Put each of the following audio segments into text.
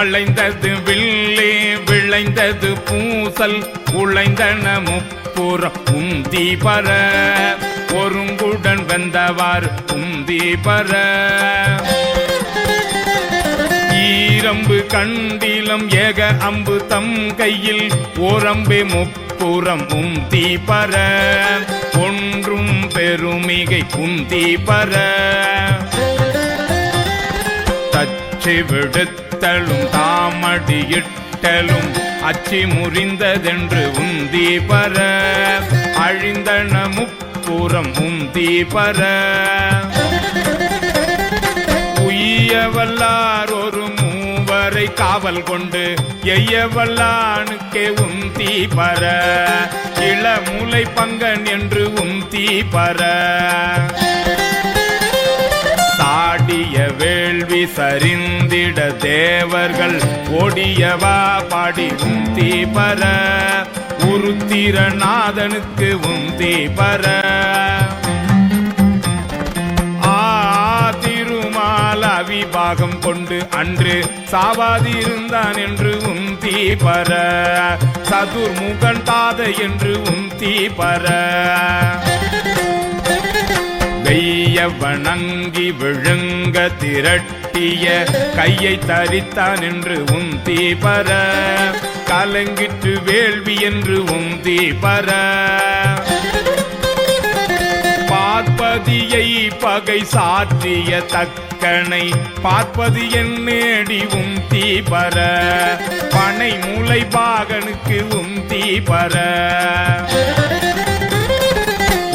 வளைந்தது வில்லே விளைந்தது பூசல் உழைந்தன முப்புறம் உந்தி பர ஒருங்குடன் வெந்தவாறு உந்தி பர ஈரம்பு கண்டிலம் ஏக அம்பு தம் கையில் ஓரம்பே முப்புறம் உந்தி பர ஒன்றும் பெருமிகை உந்தி பர தச்சு விடுத்தலும் தாமடியிட்டலும் அச்சி முறிந்ததென்று உந்தி பர அழிந்தன முப்புறம் உந்தி பர உய்யவல்லார் ஒரு மூவரை காவல் கொண்டு எய்யவல்லானுக்கே உந்தி பர இளமுலை பங்கன் என்று உந்தி பர சாடிய வேள்வி சரிந்திட தேவர்கள் ஓடியவா பாடி உந்தி பர உருத்திரநாதனுக்கு உந்தி பர திருமால் அவிபாகம் கொண்டு அன்று சாவாதிருந்தான் என்று உந்தி பர சதுர்முகன் தாதை என்று உந்தி பர வெய்ய வணங்கி விழுங்க திரட்டிய கையை தரித்தான் என்று உந்தி பர கலங்கிட்டு வேள்வி என்று உந்தி பர பார்ப்பதியை பகை சாற்றிய தக்கனை பார்ப்பது என்னேடி உந்தி பர பனை மூளை பாகனுக்கு உந்தி பர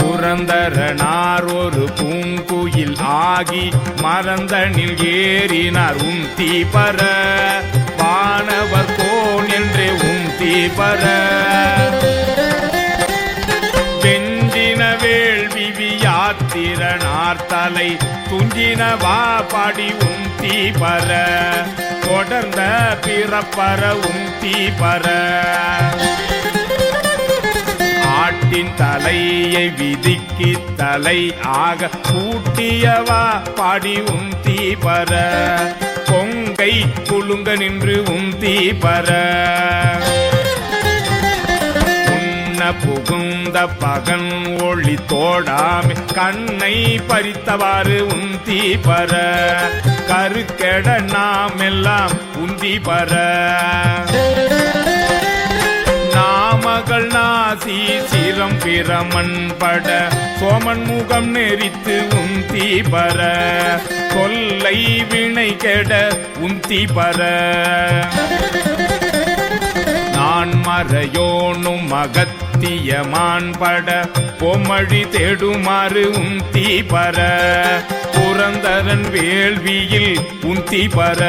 புரந்தரனார் ஒரு பூங்குயில் ஆகி மறந்தனில் ஏறினார் உந்தி பர வானவர் கோன் என்றே உந்தி பர வெஞ்சின வேள்வி வியாத்திரனார் தலை துஞ்சினவா பாடி உந்தி பர தொடர்ந்த பிறப்பற உந்தி பர ஆட்டின் தலையை விதிக்கி தலை ஆக கூட்டியவா பாடி உந்தி பர பொங்கை குலுங்க நின்று உந்தி பர உண்ண புகுந்த பகன் ஒளி தோடாமை கண்ணை பறித்தவாறு உந்தி பர கருக்கெட நாம் எல்லாம் உந்தி பர நாமகள் நாசி சிரம் பிரமன் பட சோமன் முகம் நெறித்து உந்தி பர கொல்லை வினை கெட உந்தி பர நான் மறையோனும் அகத்தியமான் பட பொம்மழி தேடுமாறு உந்தி பர புரந்தரன் வேள்வியில் உந்தி பர